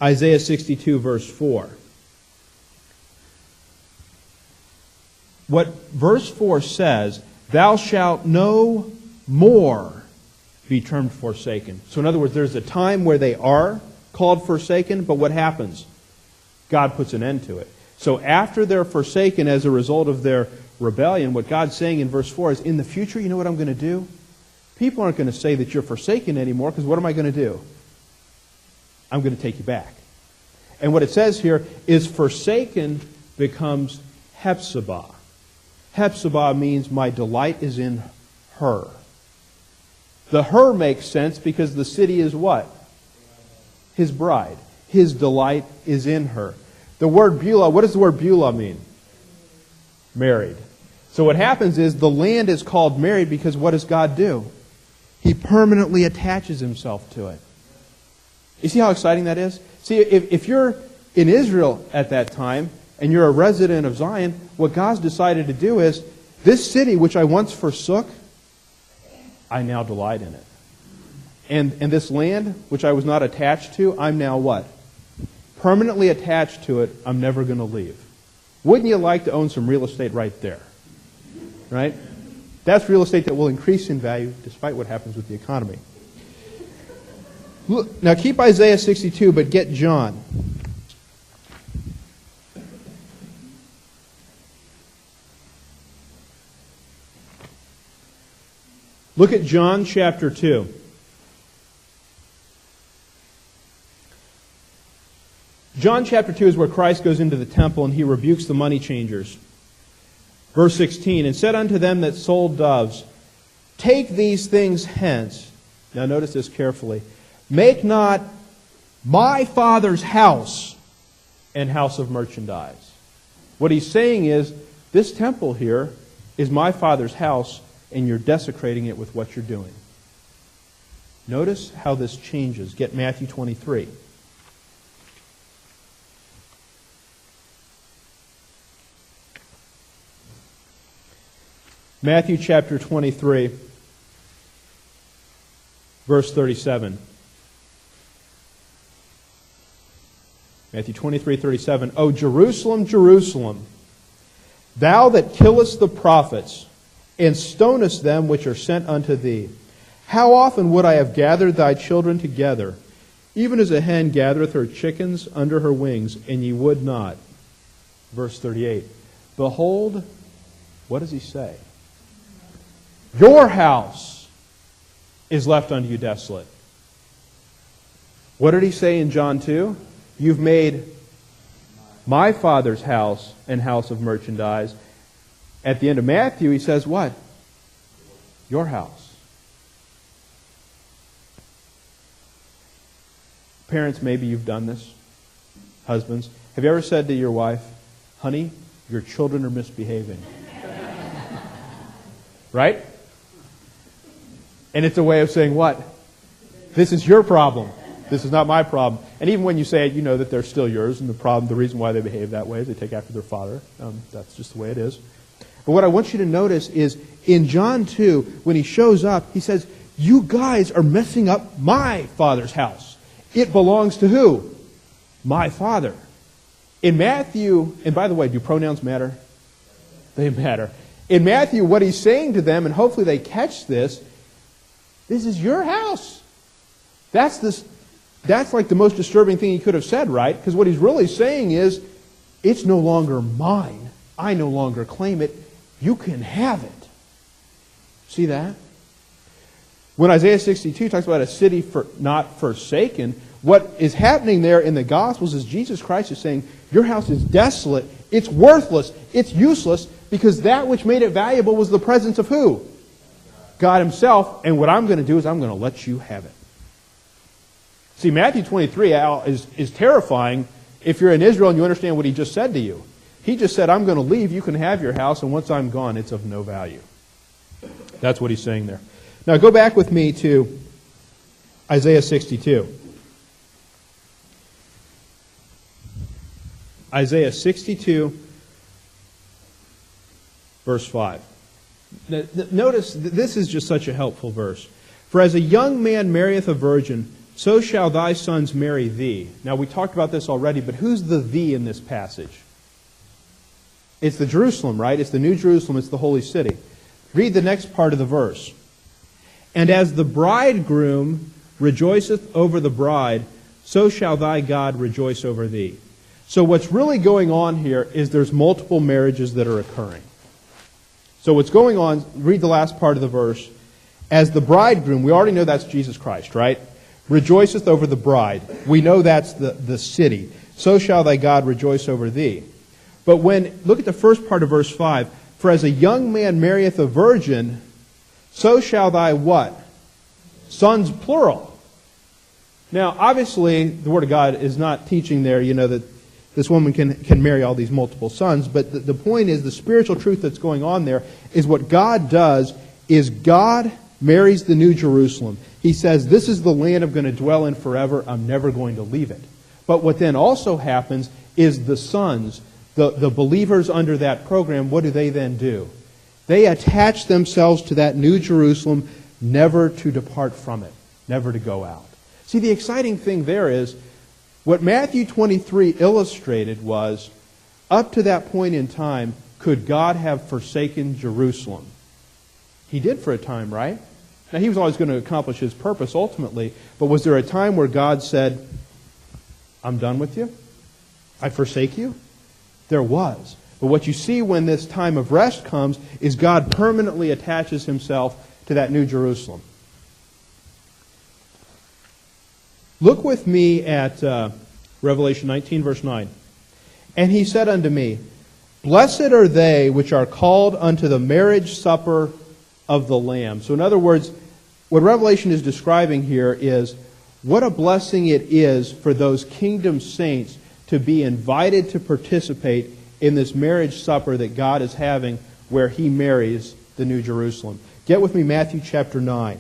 Isaiah 62, verse 4. What verse 4 says, thou shalt no more be termed forsaken. So in other words, there's a time where they are called forsaken, but what happens? God puts an end to it. So after they're forsaken as a result of their rebellion, what God's saying in verse 4 is, in the future, you know what I'm going to do? People aren't going to say that you're forsaken anymore, because what am I going to do? I'm going to take you back. And what it says here is forsaken becomes Hephzibah. Hephzibah means my delight is in her. The her makes sense because the city is what? His bride. His delight is in her. The word Beulah, what does the word Beulah mean? Married. So what happens is the land is called married because what does God do? He permanently attaches himself to it. You see how exciting that is? See, if you're in Israel at that time and you're a resident of Zion, what God's decided to do is, this city which I once forsook, I now delight in it. And this land which I was not attached to, I'm now what? Permanently attached to it. I'm never going to leave. Wouldn't you like to own some real estate right there? Right? That's real estate that will increase in value despite what happens with the economy. Look, now keep Isaiah 62, but get John. Look at John chapter 2. John chapter 2 is where Christ goes into the temple and he rebukes the money changers. Verse 16, and said unto them that sold doves, take these things hence. Now notice this carefully. Make not my Father's house an house of merchandise. What he's saying is, this temple here is my Father's house, and you're desecrating it with what you're doing. Notice how this changes. Get Matthew 23. Matthew chapter 23, verse 37. Matthew 23:37. O Jerusalem, Jerusalem, thou that killest the prophets, and stonest them which are sent unto thee, how often would I have gathered thy children together, even as a hen gathereth her chickens under her wings, and ye would not. Verse 38. Behold, what does he say? Your house is left unto you desolate. What did he say in John 2? You've made my Father's house an house of merchandise. At the end of Matthew, he says what? Your house. Parents, maybe you've done this. Husbands, have you ever said to your wife, honey, your children are misbehaving? Right? And it's a way of saying what? This is your problem. This is not my problem. And even when you say it, you know that they're still yours. And the reason why they behave that way is they take after their father. That's just the way it is. But what I want you to notice is in John 2, when he shows up, he says, you guys are messing up my Father's house. It belongs to who? My Father. In Matthew, and by the way, do pronouns matter? They matter. In Matthew, what he's saying to them, and hopefully they catch this is your house. That's like the most disturbing thing he could have said, right? Because what he's really saying is, it's no longer mine. I no longer claim it. You can have it. See that? When Isaiah 62 talks about a city not forsaken, what is happening there in the Gospels is Jesus Christ is saying, your house is desolate, it's worthless, it's useless, because that which made it valuable was the presence of who? God himself. And what I'm going to do is I'm going to let you have it. See, Matthew 23 is terrifying if you're in Israel and you understand what he just said to you. He just said, I'm going to leave, you can have your house, and once I'm gone, it's of no value. That's what he's saying there. Now go back with me to Isaiah 62. Isaiah 62, verse 5. Notice, this is just such a helpful verse. For as a young man marrieth a virgin, so shall thy sons marry thee. Now, we talked about this already, but who's the thee in this passage? It's the Jerusalem, right? It's the New Jerusalem. It's the holy city. Read the next part of the verse. And as the bridegroom rejoiceth over the bride, so shall thy God rejoice over thee. So what's really going on here is there's multiple marriages that are occurring. So what's going on, read the last part of the verse. As the bridegroom, we already know that's Jesus Christ, right? Rejoiceth over the bride. We know that's the city. So shall thy God rejoice over thee. But look at the first part of verse 5. For as a young man marrieth a virgin, so shall thy what? Sons, plural. Now, obviously, the Word of God is not teaching there, that this woman can marry all these multiple sons. But the point is, the spiritual truth that's going on there is what God does is God marries the New Jerusalem. He says, this is the land I'm going to dwell in forever. I'm never going to leave it. But what then also happens is the sons, the believers under that program, what do they then do? They attach themselves to that New Jerusalem, never to depart from it, never to go out. See, the exciting thing there is, what Matthew 23 illustrated was, up to that point in time, could God have forsaken Jerusalem? He did for a time, right? Now, He was always going to accomplish His purpose ultimately, but was there a time where God said, I'm done with you? I forsake you? There was. But what you see when this time of rest comes is God permanently attaches Himself to that New Jerusalem. Look with me at Revelation 19, verse 9. And He said unto me, Blessed are they which are called unto the marriage supper of the Lamb. So in other words, what Revelation is describing here is what a blessing it is for those kingdom saints to be invited to participate in this marriage supper that God is having where He marries the New Jerusalem. Get with me Matthew chapter 9.